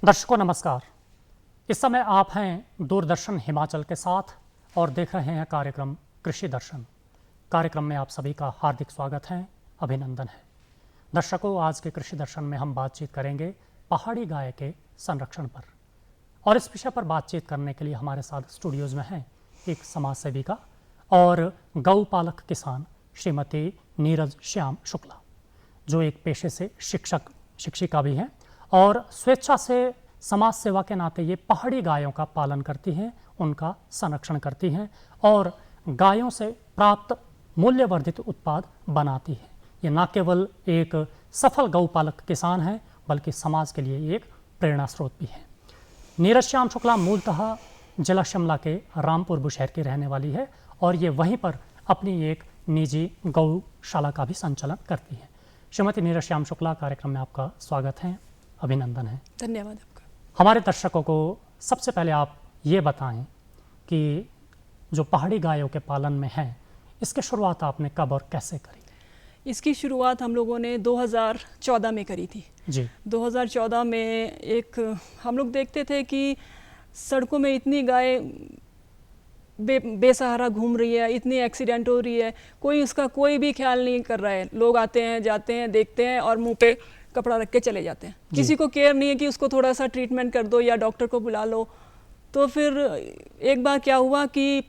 दर्शकों नमस्कार। इस समय आप हैं दूरदर्शन हिमाचल के साथ और देख रहे हैं कार्यक्रम कृषि दर्शन। कार्यक्रम में आप सभी का हार्दिक स्वागत है, अभिनंदन है। दर्शकों, आज के कृषि दर्शन में हम बातचीत करेंगे पहाड़ी गाय के संरक्षण पर, और इस विषय पर बातचीत करने के लिए हमारे साथ स्टूडियोज़ में हैं एक समाज सेविका और गौपालक किसान श्रीमती नीरज श्याम शुक्ला, जो एक पेशे से शिक्षिका भी हैं और स्वेच्छा से समाज सेवा के नाते ये पहाड़ी गायों का पालन करती हैं, उनका संरक्षण करती हैं और गायों से प्राप्त मूल्यवर्धित उत्पाद बनाती है। ये न केवल एक सफल गौपालक किसान है बल्कि समाज के लिए एक प्रेरणा स्रोत भी है। नीरज श्याम शुक्ला मूलतः जिला शिमला के रामपुर बुशहर की रहने वाली है और ये वहीं पर अपनी एक निजी गौशाला का भी संचालन करती है। श्रीमती नीरज श्याम शुक्ला, कार्यक्रम में आपका स्वागत है, अभिनंदन है। धन्यवाद आपका। हमारे दर्शकों को सबसे पहले आप ये बताएं कि जो पहाड़ी गायों के पालन में है, इसकी शुरुआत आपने कब और कैसे करी? इसकी शुरुआत हम लोगों ने 2014 में करी थी जी। 2014 में एक हम लोग देखते थे कि सड़कों में इतनी गाय बेसहारा घूम रही है, इतनी एक्सीडेंट हो रही है, कोई उसका कोई भी ख्याल नहीं कर रहा है। लोग आते हैं, जाते हैं, देखते हैं और मुंह पे कपड़ा रख के चले जाते हैं। किसी को केयर नहीं है कि उसको थोड़ा सा ट्रीटमेंट कर दो या डॉक्टर को बुला लो। तो फिर एक बार क्या हुआ कि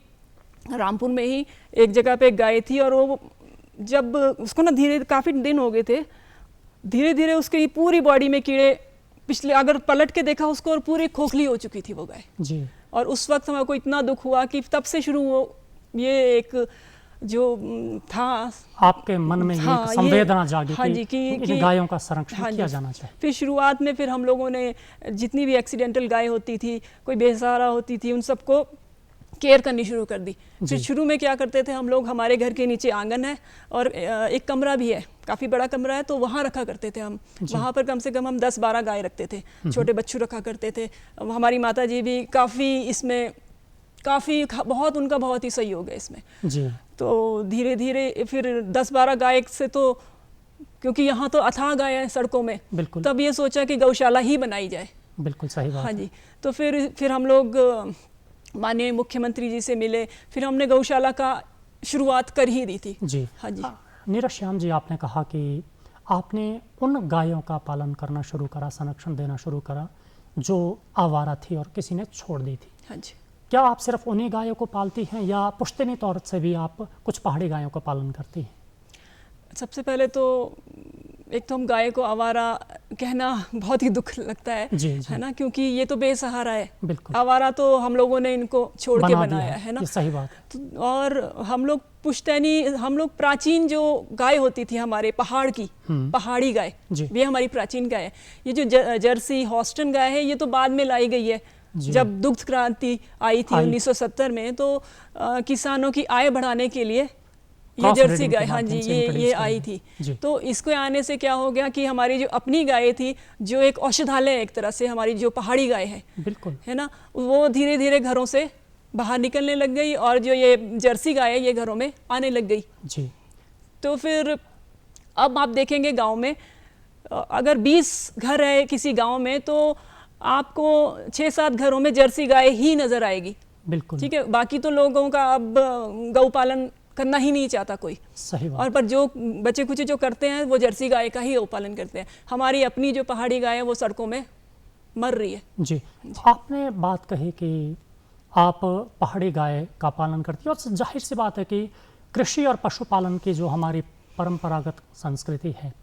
रामपुर में ही एक जगह पे एक गाय थी और वो जब उसको ना धीरे काफ़ी दिन हो गए थे, धीरे धीरे उसकी पूरी बॉडी में कीड़े, पिछले अगर पलट के देखा उसको, और पूरी खोखली हो चुकी थी वो गाय जी। और उस वक्त हमारे को इतना दुख हुआ कि तब से शुरू वो ये एक जो था आपके मन में हाँ, ये संवेदना जागी हाँ जी, कि गायों का संरक्षण हाँ किया जी, जाना चाहिए। फिर शुरुआत में फिर हम लोगों ने जितनी भी एक्सीडेंटल गाय होती थी, कोई बेसहारा होती थी, उन सबको केयर करनी शुरू कर दी। फिर शुरू में क्या करते थे हम लोग, हमारे घर के नीचे आंगन है और एक कमरा भी है, काफ़ी बड़ा कमरा है, तो वहाँ रखा करते थे हम। वहाँ पर कम से कम हम 10-12 गाय रखते थे, छोटे बच्चों रखा करते थे। हमारी माता जी भी काफ़ी इसमें बहुत उनका बहुत ही सहयोग है इसमें जी। तो धीरे धीरे फिर 10-12 गाय से, तो क्योंकि यहाँ तो अथाह गाय है सड़कों में, बिल्कुल। तब ये सोचा कि गौशाला ही बनाई जाए। बिल्कुल सही बात। हाँ जी। तो फिर हम लोग माननीय मुख्यमंत्री जी से मिले, फिर हमने गौशाला का शुरुआत कर ही दी थी। जी। हाँ जी। नीरज श्याम जी, आपने कहा कि आपने उन गायों का पालन करना शुरू करा, संरक्षण देना शुरू करा जो आवारा थी और किसी ने छोड़ दी थी। हाँ जी। क्या आप सिर्फ उन्हीं गायों को पालती हैं या पुश्तैनी तौर से भी आप कुछ पहाड़ी गायों का पालन करती हैं? सबसे पहले तो एक तो हम गाय को आवारा कहना बहुत ही दुख लगता है, जी, जी। है ना, क्योंकि ये तो बेसहारा है। बिल्कुल। आवारा तो हम लोगों ने इनको छोड़ के बनाया है ना। ये सही बात है। तो और हम लोग पुश्तैनी, हम लोग प्राचीन जो गाय होती थी हमारे पहाड़ की, पहाड़ी गाय, ये हमारी प्राचीन गाय है। ये जो जर्सी हॉस्टन गाय है, ये तो बाद में लाई गई है। जब दुग्ध क्रांति आई थी 1970 में, तो किसानों की आय बढ़ाने के लिए ये जर्सी गाय, हाँ जी, ये आई थी। तो इसको आने से क्या हो गया कि हमारी जो अपनी गाय थी, जो एक औषधालय एक तरह से हमारी जो पहाड़ी गाय है, बिल्कुल, है ना, वो धीरे धीरे घरों से बाहर निकलने लग गई और जो ये जर्सी गाय है ये घरों में आने लग गई जी। तो फिर अब आप देखेंगे गांव में अगर 20 घर है किसी गांव में, तो आपको 6-7 घरों में जर्सी गाय ही नजर आएगी। बिल्कुल। ठीक है, बाकी तो लोगों का अब गौ पालन करना ही नहीं चाहता कोई। सही बात। और पर जो बच्चे कुछ जो करते हैं वो जर्सी गाय का ही गौ पालन करते हैं। हमारी अपनी जो पहाड़ी गाय है वो सड़कों में मर रही है। जी। आपने बात कही कि आप पहाड़ी गाय का पालन करती है, और जाहिर सी बात है कि कृषि और पशुपालन की जो हमारी परंपरागत संस्कृति है,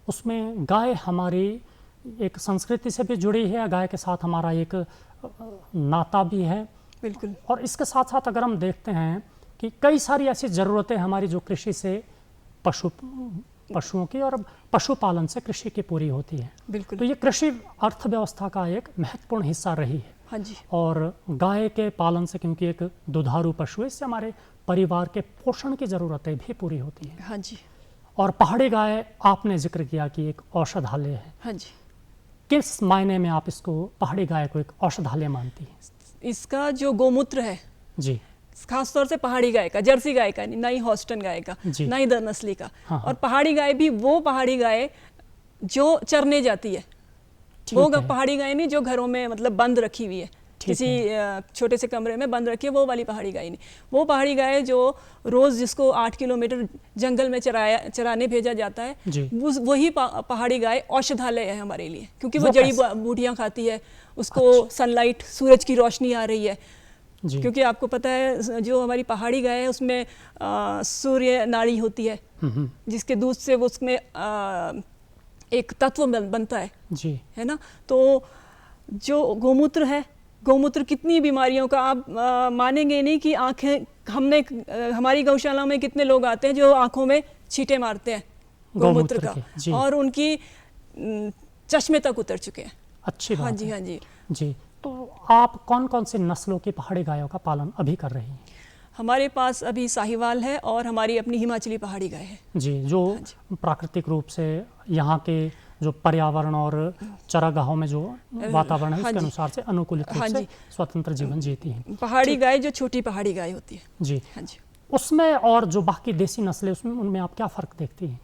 उसमें गाय हमारी एक संस्कृति से भी जुड़ी है, गाय के साथ हमारा एक नाता भी है। बिल्कुल। और इसके साथ साथ अगर हम देखते हैं कि कई सारी ऐसी ज़रूरतें हमारी जो कृषि से पशुओं की और पशुपालन से कृषि की पूरी होती है। बिल्कुल। तो ये कृषि अर्थव्यवस्था का एक महत्वपूर्ण हिस्सा रही है। हाँ जी। और गाय के पालन से, क्योंकि एक दुधारू पशु है, इससे हमारे परिवार के पोषण की ज़रूरतें भी पूरी होती हैं। हाँ जी। और पहाड़ी गाय, आपने जिक्र किया कि एक औषधालय है। हाँ जी। किस मायने में आप इसको, पहाड़ी गाय को, एक औषधालय मानती हैं? इसका जो गोमूत्र है जी, खासतौर से पहाड़ी गाय का, जर्सी गाय का, ना ही हॉस्टन गाय का, ना ही दर नस्ली का। हाँ। और पहाड़ी गाय भी वो पहाड़ी गाय जो चरने जाती है, वो ठीक है। पहाड़ी गाय नहीं जो घरों में मतलब बंद रखी हुई है, ठीक किसी छोटे से कमरे में बंद रखी है, वो वाली पहाड़ी गाय नहीं। वो पहाड़ी गाय जो रोज़ जिसको 8 किलोमीटर जंगल में चराने भेजा जाता है, जी। वही पहाड़ी गाय औषधालय है हमारे लिए, क्योंकि वो वो जड़ी कैसे? बूटियाँ खाती है, उसको सनलाइट, सूरज की रोशनी आ रही है। जी। क्योंकि आपको पता है जो हमारी पहाड़ी गाय है उसमें सूर्य नाड़ी होती है, जिसके दूध से वो उसमें एक तत्व बनता है जी। है ना। तो जो गोमूत्र है, गोमूत्र कितनी बीमारियों का, आप मानेंगे नहीं कि आंखें, हमारी गौशाला में कितने लोग आते हैं जो आंखों में छींटे मारते हैं गोमूत्र का, जी। और उनकी चश्मे तक उतर चुके हैं। अच्छी बात हाँ जी, है। हाँ जी। जी, तो आप कौन कौन सी नस्लों की पहाड़ी गायों का पालन अभी कर रही हैं? हमारे पास अभी साहिवाल है और हमारी अपनी हिमाचली पहाड़ी गाय है। जी, जो प्राकृतिक रूप से यहाँ के जो पर्यावरण और चरागाहों में जो वातावरण है उसके अनुसार से अनुकूलित रूप से स्वतंत्र जीवन जीती हैं। पहाड़ी गाय जो छोटी पहाड़ी गाय होती है। जी। हाँ जी। उसमें और जो बाकी देसी नस्लें उसमें, उनमें आप क्या फ़र्क देखती हैं?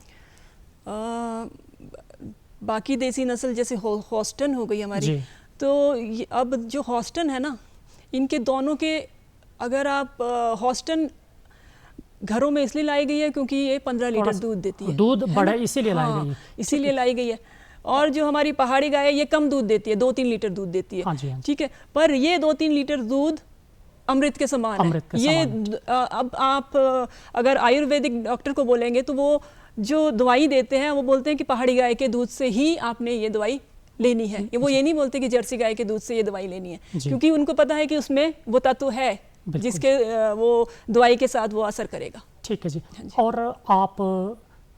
बाकी देसी नस्ल जैसे हॉस्टन हो गई हमारी, तो अब जो हॉस्टन है ना, इनके दोनों के, अगर आप हॉस्टन घरों में इसलिए लाई गई है क्योंकि ये 15 लीटर दूध देती है, दूध बढ़े इसीलिए लाई गई है। इसीलिए लाई गई है। और जो हमारी पहाड़ी गाय है ये कम दूध देती है, 2-3 लीटर दूध देती है। हाँ जी, हाँ जी। ठीक है, पर ये 2-3 लीटर दूध अमृत के समान है। ये अब आप अगर आयुर्वेदिक डॉक्टर को बोलेंगे तो वो जो दवाई देते हैं वो बोलते हैं कि पहाड़ी गाय के दूध से ही आपने ये दवाई लेनी है। वो ये नहीं बोलते कि जर्सी गाय के दूध से ये दवाई लेनी है, क्योंकि उनको पता है कि उसमें वो तत्व है जिसके वो दवाई के साथ वो असर करेगा। ठीक है जी। और आप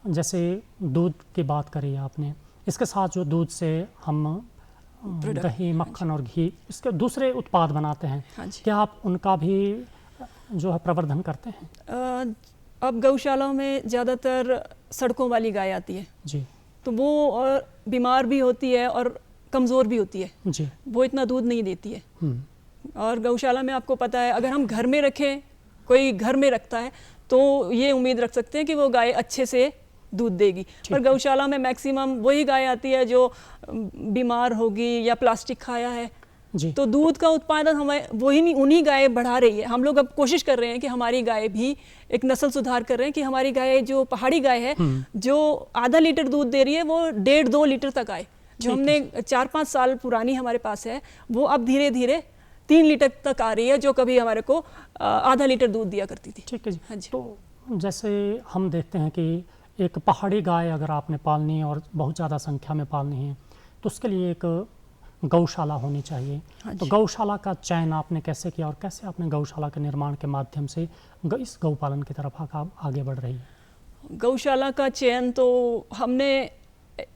जैसे दूध की बात करी आपने, इसके साथ जो दूध से हम दही, मक्खन और घी, इसके दूसरे उत्पाद बनाते हैं, क्या आप उनका भी जो है प्रवर्धन करते हैं? अब गौशालाओं में ज़्यादातर सड़कों वाली गाय आती है जी, तो वो और बीमार भी होती है और कमज़ोर भी होती है जी। वो इतना दूध नहीं देती है। और गौशाला में आपको पता है, अगर हम घर में रखें, कोई घर में रखता है तो ये उम्मीद रख सकते हैं कि वो गाय अच्छे से दूध देगी, पर गौशाला में मैक्सिमम वही गाय आती है जो बीमार होगी या प्लास्टिक खाया है। जी। तो दूध का उत्पादन हमें वही उन्हीं गाय बढ़ा रही है। हम लोग अब कोशिश कर रहे हैं कि हमारी गाय भी एक नस्ल सुधार कर रहे हैं कि हमारी गाय जो पहाड़ी गाय है जो आधा लीटर दूध दे रही है वो 1.5-2 लीटर तक आए। जो हमने 4-5 साल पुरानी हमारे पास है वो अब धीरे धीरे 3 लीटर तक आ रही है, जो कभी हमारे को आधा लीटर दूध दिया करती थी। ठीक है जी। हाँ जी। तो जैसे हम देखते हैं कि एक पहाड़ी गाय अगर आपने पालनी है और बहुत ज़्यादा संख्या में पालनी है तो उसके लिए एक गौशाला होनी चाहिए। तो गौशाला का चयन आपने कैसे किया और कैसे आपने गौशाला के निर्माण के माध्यम से इस गौपालन की तरफ आगे बढ़ रही है? गौशाला का चयन तो हमने,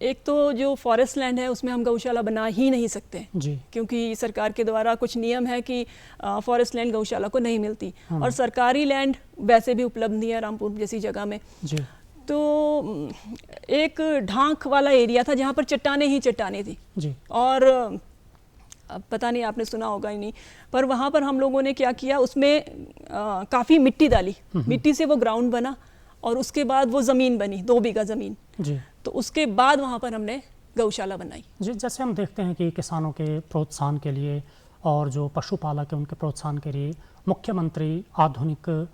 एक तो जो फॉरेस्ट लैंड है उसमें हम गौशाला बना ही नहीं सकते जी, क्योंकि सरकार के द्वारा कुछ नियम है कि फॉरेस्ट लैंड गौशाला को नहीं मिलती, और सरकारी लैंड वैसे भी उपलब्ध नहीं है रामपुर जैसी जगह में जी। तो एक ढांक वाला एरिया था जहाँ पर चट्टानें ही चट्टानें थी जी। और अब पता नहीं आपने सुना होगा ही नहीं, पर वहाँ पर हम लोगों ने क्या किया, उसमें काफ़ी मिट्टी डाली, मिट्टी से वो ग्राउंड बना और उसके बाद वो ज़मीन बनी, 2 बीघा ज़मीन जी। तो उसके बाद वहाँ पर हमने गौशाला बनाई जी। जैसे हम देखते हैं कि किसानों के प्रोत्साहन के लिए और जो पशुपालक है उनके प्रोत्साहन के लिए मुख्यमंत्री आधुनिक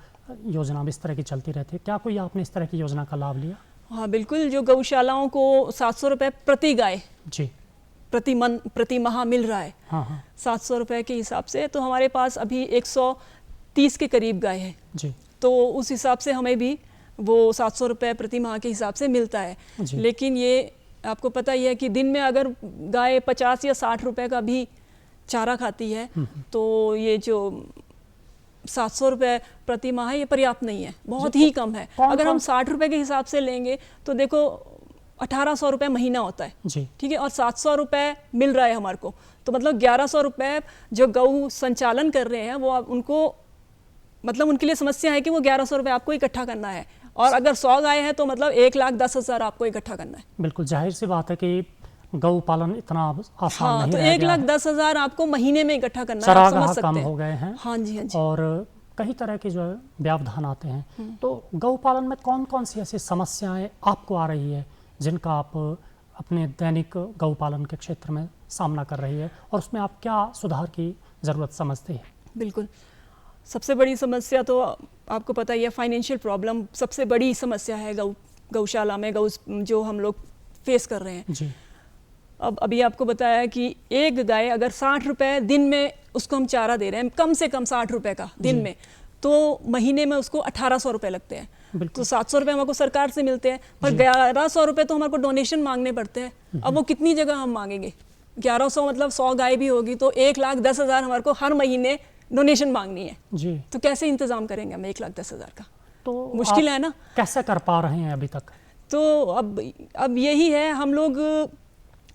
योजना भी इस तरह की चलती रहती है, क्या कोई आपने इस तरह की योजना का लाभ लिया? हाँ बिल्कुल, जो गौशालाओं को 700 रुपये प्रति गाय जी प्रति माह मिल रहा है। हाँ। 700 रुपये के हिसाब से, तो हमारे पास अभी 130 के करीब गाय है जी। तो उस हिसाब से हमें भी वो 700 रुपये प्रति माह के हिसाब से मिलता है। लेकिन ये आपको पता ही है कि दिन में अगर गाय 50 या 60 रुपये का भी चारा खाती है तो ये जो 700 रुपये प्रति माह है ये पर्याप्त नहीं है, बहुत ही कम है। अगर हम 60 रुपये के हिसाब से लेंगे तो देखो 1800 रुपये महीना होता है जी, ठीक है, और 700 रुपये मिल रहा है हमारे को, तो मतलब 1100 रुपये जो गौ संचालन कर रहे हैं वो उनको, मतलब उनके लिए समस्या है कि वो 1100 रुपये आपको इकट्ठा करना है, और अगर 100 गाय है तो मतलब 1,10,000 आपको इकट्ठा करना है। बिल्कुल जाहिर सी बात है कि गौ पालन इतना आसान नहीं, तो 1,10,000 आपको महीने में इकट्ठा करना है, आप समझ सकते हैं। कम हो गए हैं। हाँ जी, हाँ जी। और कई तरह के जो व्यवधान आते हैं, तो गौ पालन में कौन कौन सी ऐसी समस्याएं आपको आ रही है जिनका आप अपने दैनिक गौ पालन के क्षेत्र में सामना कर रही है और उसमें आप क्या सुधार की ज़रूरत समझते हैं? बिल्कुल, सबसे बड़ी समस्या तो आपको पता ही है, फाइनेंशियल प्रॉब्लम सबसे बड़ी समस्या है गौशाला में, जो हम लोग फेस कर रहे हैं जी। अब अभी आपको बताया कि एक गाय अगर 60 रुपए दिन में उसको हम चारा दे रहे हैं, कम से कम 60 रुपए का दिन में, तो महीने में उसको 1800 रुपए लगते हैं। तो 700 रुपए हमको सरकार से मिलते हैं, पर 1100 रुपए तो हमारे को डोनेशन मांगने पड़ते हैं। अब वो कितनी जगह हम मांगेंगे? 1100 मतलब 100 गाय भी होगी तो 1,10,000 हमारे को हर महीने डोनेशन मांगनी है जी। तो कैसे इंतजाम करेंगे हम 1,10,000 का? तो मुश्किल है ना। कैसे कर पा रहे हैं अभी तक? तो अब यही है, हम लोग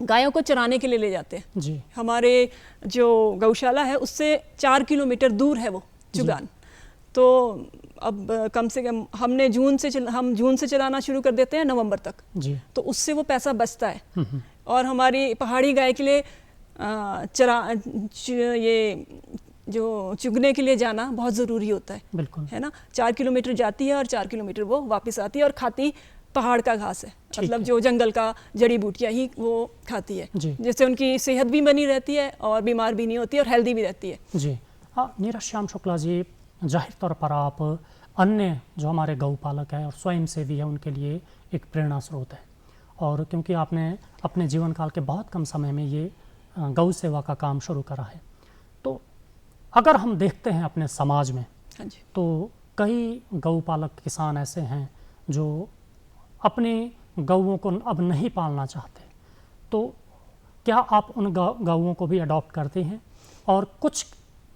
गायों को चराने के लिए ले जाते हैं जी। हमारे जो गौशाला है उससे 4 किलोमीटर दूर है वो चुगान। तो अब कम से कम हम जून से चलाना शुरू कर देते हैं नवंबर तक जी। तो उससे वो पैसा बचता है। और हमारी पहाड़ी गाय के लिए ये जो चुगने के लिए जाना बहुत ज़रूरी होता है। बिल्कुल। है ना, 4 किलोमीटर जाती है और 4 किलोमीटर वो वापस आती है और खाती पहाड़ का घास है, मतलब जो जंगल का जड़ी बूटियाँ ही वो खाती है, जिससे उनकी सेहत भी बनी रहती है और बीमार भी नहीं होती और हेल्दी भी रहती है। जी हाँ, नीरज श्याम शुक्ला जी, जाहिर तौर पर आप अन्य जो हमारे गौपालक हैं और स्वयं सेवी है उनके लिए एक प्रेरणा स्रोत है, और क्योंकि आपने अपने जीवन काल के बहुत कम समय में ये गौ सेवा का काम शुरू करा है, तो अगर हम देखते हैं अपने समाज में, हाँ जी, तो कई गौपालक किसान ऐसे हैं जो अपनी गौओं को अब नहीं पालना चाहते, तो क्या आप उन गौओं को भी अडॉप्ट करते हैं? और कुछ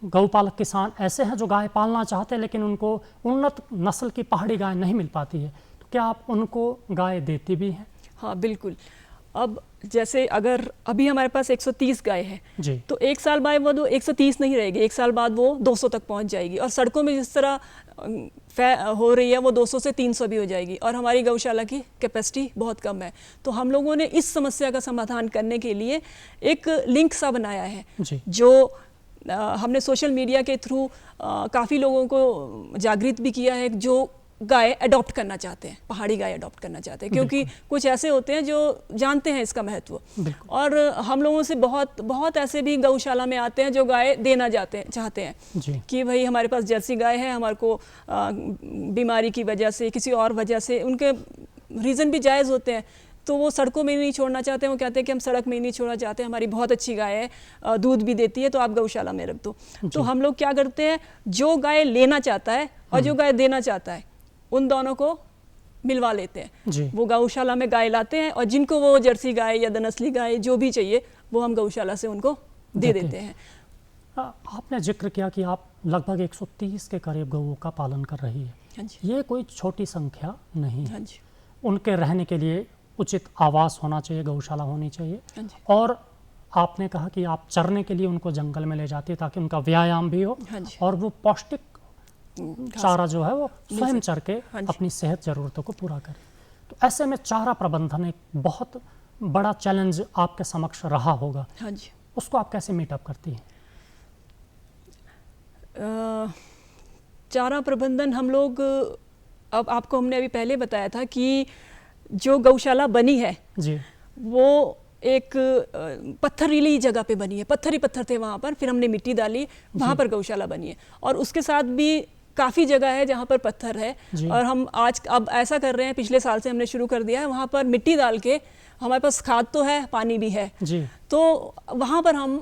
गौपालक किसान ऐसे हैं जो गाय पालना चाहते हैं लेकिन उनको उन्नत नस्ल की पहाड़ी गाय नहीं मिल पाती है, तो क्या आप उनको गाय देती भी हैं? हाँ बिल्कुल। अब जैसे अगर अभी हमारे पास 130 गाय है जी, तो एक साल बाद वो 130 नहीं रहेगी, एक साल बाद वो 200 तक पहुंच जाएगी, और सड़कों में जिस तरह हो रही है वो 200 से 300 भी हो जाएगी, और हमारी गौशाला की कैपेसिटी बहुत कम है। तो हम लोगों ने इस समस्या का समाधान करने के लिए एक लिंक सा बनाया है जी, जो हमने सोशल मीडिया के थ्रू काफ़ी लोगों को जागृत भी किया है जो गाय अडॉप्ट करना चाहते हैं, पहाड़ी गाय अडॉप्ट करना चाहते हैं, क्योंकि कुछ ऐसे होते हैं जो जानते हैं इसका महत्व, और हम लोगों से बहुत ऐसे भी गौशाला में आते हैं जो गाय देना चाहते हैं कि भाई हमारे पास जर्सी गाय है, हमारे को बीमारी की वजह से, किसी और वजह से, उनके रीज़न भी जायज़ होते हैं, तो वो सड़कों में नहीं छोड़ना चाहते हैं। वो कहते हैं कि हम सड़क में ही नहीं छोड़ना चाहते, हमारी बहुत अच्छी गाय है, दूध भी देती है, तो आप गौशाला में रख दो। तो हम लोग क्या करते हैं, जो गाय लेना चाहता है और जो गाय देना चाहता है उन दोनों को मिलवा लेते हैं। वो गौशाला में गाय लाते हैं और जिनको वो जर्सी गाय या नस्ली गाय जो भी चाहिए वो हम गौशाला से उनको दे देते हैं। आपने जिक्र किया कि आप लगभग 130 के करीब गौओं का पालन कर रही है। हाँ जी। ये कोई छोटी संख्या नहीं है। हाँ जी। उनके रहने के लिए उचित आवास होना चाहिए, गौशाला होनी चाहिए। हाँ जी। और आपने कहा कि आप चरने के लिए उनको जंगल में ले जाती है ताकि उनका व्यायाम भी हो। हाँ जी। और वो पौष्टिक चारा जो है वो स्वयं चर के अपनी सेहत ज़रूरतों को पूरा करे। तो ऐसे में चारा प्रबंधन एक बहुत बड़ा चैलेंज आपके समक्ष रहा होगा। हाँ जी। उसको आप कैसे मीट अप करती हैं? चारा प्रबंधन हम लोग, अब आपको हमने अभी पहले बताया था कि जो गौशाला बनी है जी, वो एक पत्थरीली जगह पे बनी है, पत्थर ही पत्थर थे वहाँ पर, फिर हमने मिट्टी डाली, वहाँ पर गौशाला बनी है। और उसके साथ भी काफ़ी जगह है जहाँ पर पत्थर है, और हम अब ऐसा कर रहे हैं, पिछले साल से हमने शुरू कर दिया है, वहाँ पर मिट्टी डाल के, हमारे पास खाद तो है, पानी भी है जी, तो वहाँ पर हम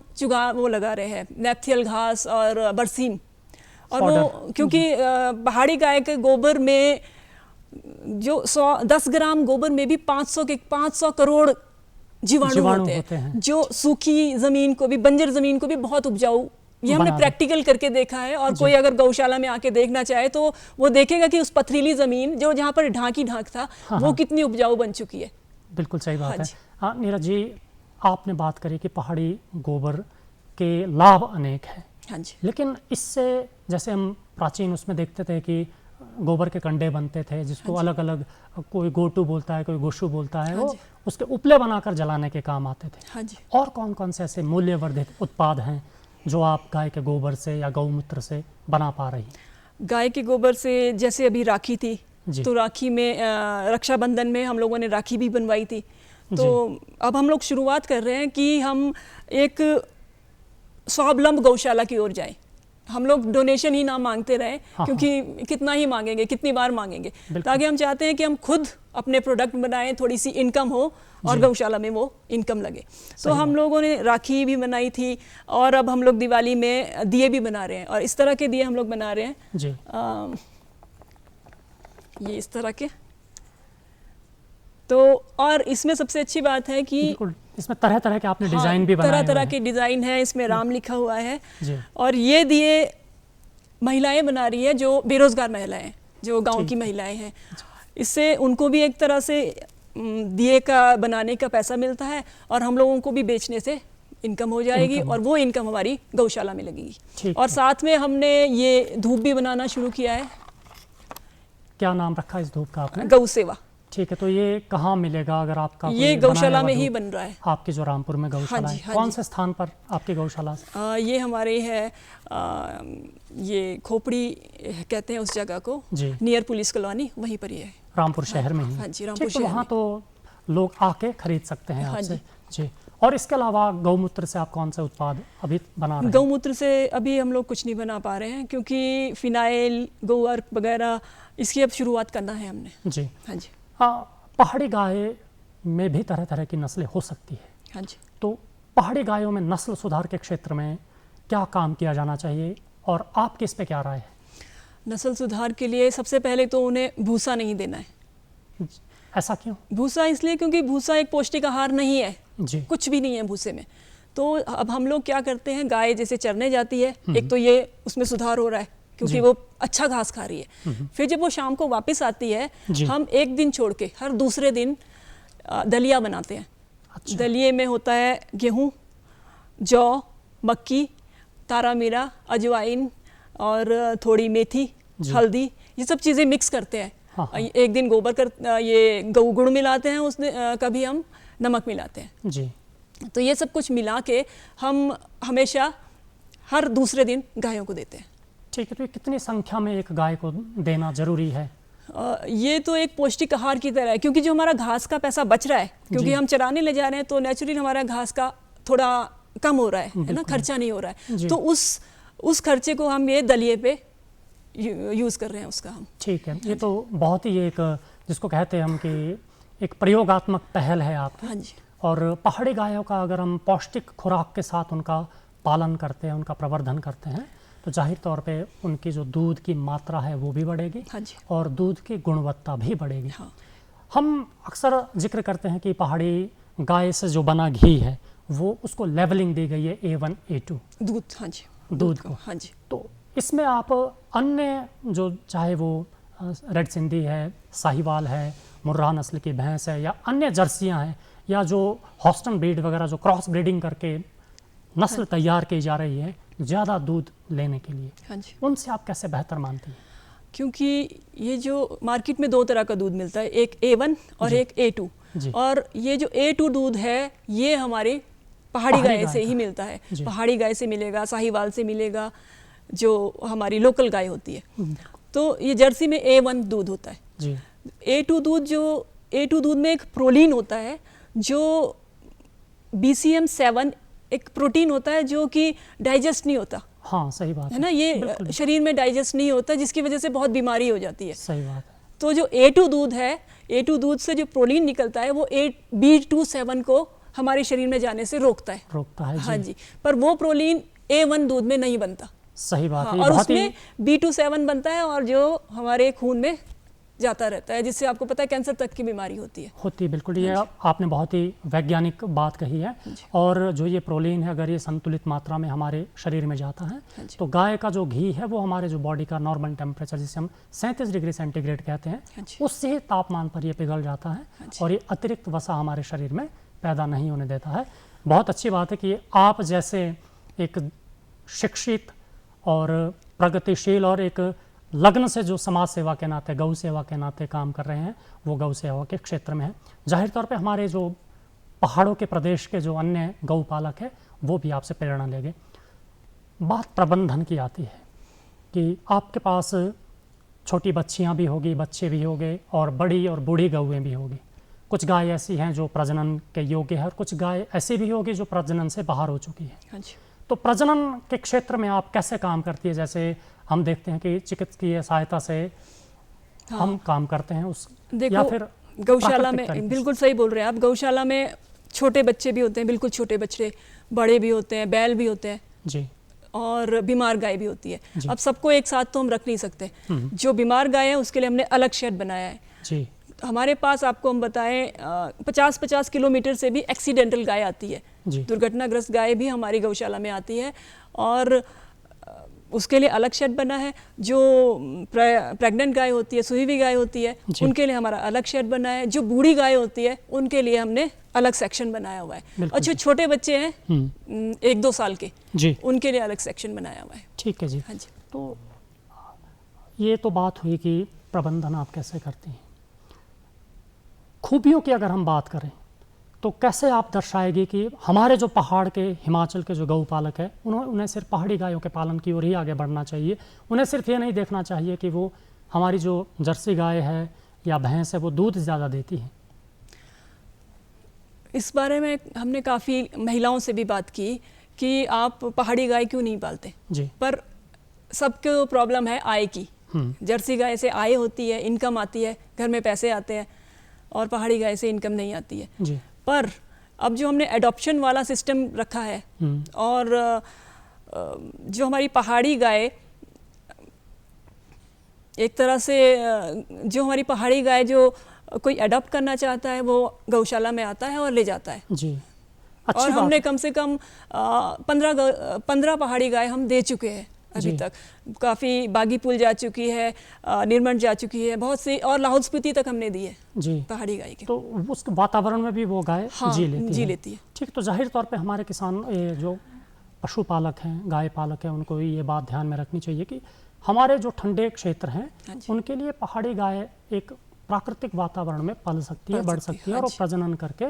वो लगा रहे हैं नेपथियल घास और बरसीम। और वो क्योंकि पहाड़ी गाय के गोबर में जो 10 ग्राम गोबर में भी 500 करोड़ जीवाणु होते हैं, जो सूखी ज़मीन को भी, बंजर ज़मीन को भी बहुत उपजाऊ, ये हमने प्रैक्टिकल करके देखा है। और कोई अगर गौशाला में आके देखना चाहे तो वो देखेगा कि उस पथरीली ज़मीन जो जहाँ पर ढांक था वो कितनी उपजाऊ बन चुकी है। बिल्कुल सही बात है। हाँ नीरज जी, आपने बात करी कि पहाड़ी गोबर के लाभ अनेक हैं। हाँ जी। लेकिन इससे, जैसे हम प्राचीन उसमें देखते थे कि गोबर के कंडे बनते थे जिसको अलग अलग, कोई गोटू बोलता है, कोई गोशु बोलता है, वो उसके उपले बनाकर जलाने के काम आते थे। हाँ जी। और कौन कौन से ऐसे मूल्यवर्धित उत्पाद हैं जो आप गाय के गोबर से या गौमूत्र से बना पा रही हैं? गाय के गोबर से जैसे अभी राखी थी, तो राखी में रक्षाबंधन में हम लोगों ने राखी भी बनवाई थी, तो अब हम लोग शुरुआत कर रहे हैं कि हम एक स्वावलंब गौशाला की ओर जाएं। हम लोग डोनेशन ही ना मांगते रहे, क्योंकि कितना ही मांगेंगे, कितनी बार मांगेंगे, ताकि हम चाहते हैं कि हम खुद अपने प्रोडक्ट बनाएं, थोड़ी सी इनकम हो और गौशाला में वो इनकम लगे। तो हम लोगों ने राखी भी बनाई थी और अब हम लोग दिवाली में दिए भी बना रहे हैं, और इस तरह के दिए हम लोग बना रहे हैं जी। ये इस तरह के। तो और इसमें सबसे अच्छी बात है कि इसमें तरह तरह के आपने डिजाइन भी बनाए तरह तरह के डिजाइन है, इसमें राम लिखा हुआ है जी। और ये दिए महिलाएं बना रही है, जो बेरोजगार महिलाएं हैं, जो गांव की महिलाएं हैं। इससे उनको भी एक तरह से दिए का बनाने का पैसा मिलता है और हम लोगों को भी बेचने से इनकम हो जाएगी और वो इनकम हमारी गौशाला में लगेगी। और साथ में हमने ये धूप भी बनाना शुरू किया है। क्या नाम रखा इस धूप का आपने? गौ सेवा। ठीक है, तो ये कहाँ मिलेगा? अगर आपका ये गौशाला में ही बन रहा है, आपकी जो रामपुर में गौशाला है। कौन से स्थान पर आपकी गौशाला? ये हमारे है ये खोपड़ी कहते हैं उस जगह को, नियर पुलिस कॉलोनी, वहीं पर ही है, रामपुर शहर में ही। हाँ जी, रामपुर शहर। वहाँ तो लोग आके खरीद सकते हैं आपसे। जी। और इसके अलावा गौमूत्र से आप कौन सा उत्पाद अभी बना रहे हैं? गौमूत्र से अभी हम लोग कुछ नहीं बना पा रहे हैं, क्योंकि फिनाइल, गोअर्क वगैरह इसकी अब शुरुआत करना है हमने। जी। हाँ जी। पहाड़ी गाय में भी तरह तरह की नस्लें हो सकती है। हाँ जी। तो पहाड़ी गायों में नस्ल सुधार के क्षेत्र में क्या काम किया जाना चाहिए और आपकी इस पे क्या राय है? नस्ल सुधार के लिए सबसे पहले तो उन्हें भूसा नहीं देना है। ऐसा क्यों? भूसा इसलिए क्योंकि भूसा एक पौष्टिक आहार नहीं है जी। कुछ भी नहीं है भूसे में। तो अब हम लोग क्या करते हैं, गाय जैसे चरने जाती है, एक तो ये उसमें सुधार हो रहा है क्योंकि वो अच्छा घास खा रही है। फिर जब वो शाम को वापस आती है, हम एक दिन छोड़ के हर दूसरे दिन दलिया बनाते हैं। अच्छा। दलिये में होता है गेहूँ, जौ, मक्की, तारा मीरा, अजवाइन और थोड़ी मेथी, हल्दी, ये सब चीज़ें मिक्स करते हैं। एक दिन गोबर ये गऊ गुड़ मिलाते हैं, उसमें कभी हम नमक मिलाते हैं जी। तो ये सब कुछ मिला के हम हमेशा हर दूसरे दिन गायों को देते हैं। ठीक है, तो कितनी संख्या में एक गाय को देना जरूरी है? ये तो एक पौष्टिक आहार की तरह है, क्योंकि जो हमारा घास का पैसा बच रहा है, क्योंकि हम चराने ले जा रहे हैं, तो नेचुरली हमारा घास का थोड़ा कम हो रहा है ना, खर्चा नहीं हो रहा है। तो उस खर्चे को हम ये दलिये पे यूज़ कर रहे हैं उसका हम। ठीक है, ये तो बहुत ही एक जिसको कहते हैं हम कि एक प्रयोगात्मक पहल है आपकी। हाँ जी। और पहाड़ी गायों का अगर हम पौष्टिक खुराक के साथ उनका पालन करते हैं, उनका प्रवर्धन करते हैं, तो जाहिर तौर पे उनकी जो दूध की मात्रा है वो भी बढ़ेगी। हाँ जी। और दूध की गुणवत्ता भी बढ़ेगी। हाँ। हम अक्सर जिक्र करते हैं कि पहाड़ी गाय से जो बना घी है वो उसको लेवलिंग दी गई है A1 A2 दूध। हाँ जी, दूध को। हाँ जी। तो इसमें आप अन्य जो चाहे वो रेड सिंधी है, साहिवाल है, मुर्राह नस्ल की भैंस है, या अन्य जर्सियां हैं, या जो हॉस्टन ब्रीड वगैरह जो क्रॉस ब्रीडिंग करके नस्ल तैयार की जा रही है ज़्यादा दूध लेने के लिए, हाँ जी, उनसे आप कैसे बेहतर मानती हैं? क्योंकि ये जो मार्केट में दो तरह का दूध मिलता है, एक A1 और एक A2। और ये जो A2 दूध है ये हमारी पहाड़ी गाय से ही मिलता है। पहाड़ी गाय से मिलेगा, साहिवाल से मिलेगा, जो हमारी लोकल गाय होती है। तो ये जर्सी में A1 दूध होता है जी। A2 दूध में एक प्रोलीन होता है जो BCM7 एक प्रोटीन होता है जो कि डाइजेस्ट नहीं होता। हाँ, सही बात है ना, ये शरीर में डाइजेस्ट नहीं होता, जिसकी वजह से बहुत बीमारी हो जाती है। सही बात है। तो जो A2 दूध है, A2 दूध से जो प्रोटीन निकलता है वो B27 को हमारे शरीर में जाने से रोकता है जी। हाँ जी, पर वो प्रोटीन A1 दूध में नहीं बनता। सही बात है। और उसमें B27 बनता है और जो हमारे खून में जाता रहता है, जिससे आपको पता है कैंसर तक की बीमारी होती है। बिल्कुल, ये आपने बहुत ही वैज्ञानिक बात कही है। और जो ये प्रोटीन है अगर ये संतुलित मात्रा में हमारे शरीर में जाता है तो गाय का जो घी है वो हमारे जो बॉडी का नॉर्मल टेम्परेचर जिसे हम 37 डिग्री सेंटीग्रेड कहते हैं उससे ही तापमान पर ये पिघल जाता है और ये अतिरिक्त वसा हमारे शरीर में पैदा नहीं होने देता है। बहुत अच्छी बात है कि आप जैसे एक शिक्षित और प्रगतिशील और एक लग्न से जो समाज सेवा के नाते, गौ सेवा के नाते काम कर रहे हैं, वो गौ सेवा के क्षेत्र में है। जाहिर तौर पे हमारे जो पहाड़ों के प्रदेश के जो अन्य गौ पालक है वो भी आपसे प्रेरणा लेंगे। बात प्रबंधन की आती है कि आपके पास छोटी बच्चियां भी होगी, बच्चे भी होंगे और बड़ी और बूढ़ी गौएं भी होगी। कुछ गाय ऐसी हैं जो प्रजनन के योग्य है और कुछ गाय ऐसी भी होगी जो प्रजनन से बाहर हो चुकी है। हाँ जी। तो प्रजनन के क्षेत्र में आप कैसे काम करती है? जैसे हम देखते हैं कि चिकित्सकीय सहायता से हम काम करते हैं उस, देखो, या फिर गौशाला प्राकृतिक तरीके में से? बिल्कुल सही बोल रहे हैं आप। गौशाला में छोटे बच्चे भी होते हैं, बिल्कुल छोटे बच्चे, बड़े भी होते हैं, बैल भी होते हैं जी और बीमार गाय भी होती है। जी। अब सबको एक साथ तो हम रख नहीं सकते। जो बीमार गाय है उसके लिए हमने अलग शेड बनाया है। जी हमारे पास आपको हम बताएं 50-50 किलोमीटर से भी एक्सीडेंटल गाय आती है, जी दुर्घटनाग्रस्त गाय भी हमारी गौशाला में आती है और उसके लिए अलग शेड बना है। जो प्रेग्नेंट गाय होती है, सुई हुई गाय होती है, जी। उनके लिए हमारा अलग शेड बना है। जो बूढ़ी गाय होती है उनके लिए हमने अलग सेक्शन बनाया हुआ है। बिल्कुल और जो जी। छोटे बच्चे हैं 1-2 साल के, जी उनके लिए अलग सेक्शन बनाया हुआ है। ठीक है जी। हाँ जी। तो ये तो बात हुई कि प्रबंधन आप कैसे करती हैं। खूबियों की अगर हम बात करें तो कैसे आप दर्शाएगी कि हमारे जो पहाड़ के, हिमाचल के जो गौपालक है, उन्हें सिर्फ पहाड़ी गायों के पालन की ओर ही आगे बढ़ना चाहिए। उन्हें सिर्फ ये नहीं देखना चाहिए कि वो हमारी जो जर्सी गाय है या भैंस है वो दूध ज़्यादा देती है। इस बारे में हमने काफ़ी महिलाओं से भी बात की कि आप पहाड़ी गाय क्यों नहीं पालते, जी पर सबको प्रॉब्लम है आय की। जर्सी गाय से आय होती है, इनकम आती है, घर में पैसे आते हैं, और पहाड़ी गाय से इनकम नहीं आती है। जी पर अब जो हमने एडॉप्शन वाला सिस्टम रखा है और जो हमारी पहाड़ी गाय एक तरह से जो हमारी पहाड़ी गाय जो कोई अडॉप्ट करना चाहता है वो गौशाला में आता है और ले जाता है। जी और अच्छी हमने बात। कम से कम 15 पहाड़ी गाय हम दे चुके हैं अभी जी। तक। काफ़ी बागीपुल जा चुकी है, निर्मंड जा चुकी है, बहुत सी, और लाहौल स्पीति तक हमने दी है जी पहाड़ी गाय के। तो उस वातावरण में भी वो गाय हाँ, जी लेती है। ठीक। तो जाहिर तौर पे हमारे किसान, ये जो पशुपालक हैं, गाय पालक हैं, उनको ये बात ध्यान में रखनी चाहिए कि हमारे जो ठंडे क्षेत्र हैं हाँ जी। उनके लिए पहाड़ी गाय एक प्राकृतिक वातावरण में पल सकती है, बढ़ सकती है हाँ और जी। प्रजनन करके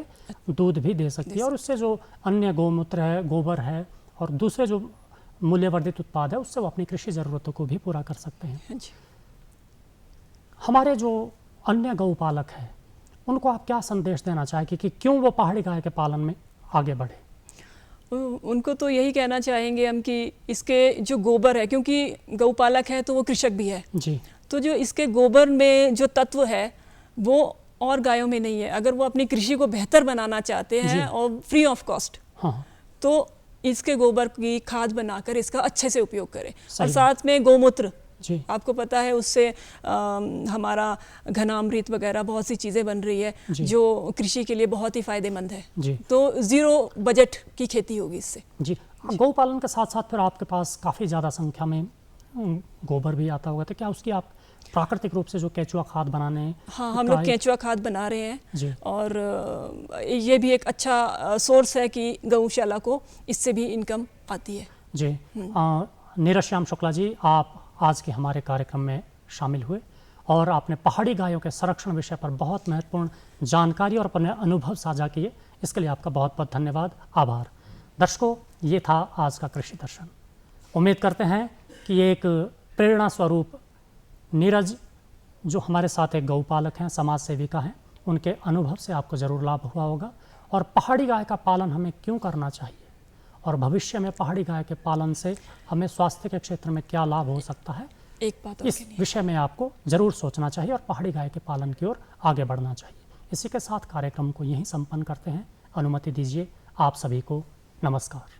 दूध भी दे सकती है। और उससे जो अन्य गौमूत्र है, गोबर है और दूसरे जो मूल्यवर्धित उत्पाद है, उससे वो अपनी कृषि ज़रूरतों को भी पूरा कर सकते हैं। हाँ जी। हमारे जो अन्य गौपालक हैं उनको आप क्या संदेश देना चाहेंगे कि क्यों वो पहाड़ी गाय के पालन में आगे बढ़े? उनको तो यही कहना चाहेंगे हम कि इसके जो गोबर है, क्योंकि गौपालक है तो वो कृषक भी है, जी तो जो इसके गोबर में जो तत्व है वो और गायों में नहीं है। अगर वो अपनी कृषि को बेहतर बनाना चाहते हैं और फ्री ऑफ कॉस्ट, हाँ तो इसके गोबर की खाद बनाकर इसका अच्छे से उपयोग करें। सही और साथ में गौमूत्र, जी आपको पता है उससे हमारा घनामृत वगैरह बहुत सी चीज़ें बन रही है जी। जो कृषि के लिए बहुत ही फायदेमंद है। जी तो 0 बजट की खेती होगी इससे। जी। गौपालन के साथ साथ फिर आपके पास काफ़ी ज़्यादा संख्या में गोबर भी आता होगा, तो क्या उसकी आप प्राकृतिक रूप से जो केंचुआ खाद बनाने? हाँ, हम लोग केंचुआ खाद बना रहे हैं जी और ये भी एक अच्छा सोर्स है कि गौशाला को इससे भी इनकम आती है। जी। नीरज श्याम शुक्ला जी, आप आज के हमारे कार्यक्रम में शामिल हुए और आपने पहाड़ी गायों के संरक्षण विषय पर बहुत महत्वपूर्ण जानकारी और अपने अनुभव साझा किए। इसके लिए आपका बहुत बहुत धन्यवाद, आभार। दर्शकों, ये था आज का कृषि दर्शन। उम्मीद करते हैं कि एक प्रेरणा स्वरूप नीरज, जो हमारे साथ एक गौपालक हैं, समाज सेविका हैं, उनके अनुभव से आपको ज़रूर लाभ हुआ होगा। और पहाड़ी गाय का पालन हमें क्यों करना चाहिए और भविष्य में पहाड़ी गाय के पालन से हमें स्वास्थ्य के क्षेत्र में क्या लाभ हो सकता है, एक बात और इस विषय में आपको ज़रूर सोचना चाहिए और पहाड़ी गाय के पालन की ओर आगे बढ़ना चाहिए। इसी के साथ कार्यक्रम को यहीं संपन्न करते हैं। अनुमति दीजिए आप सभी को नमस्कार।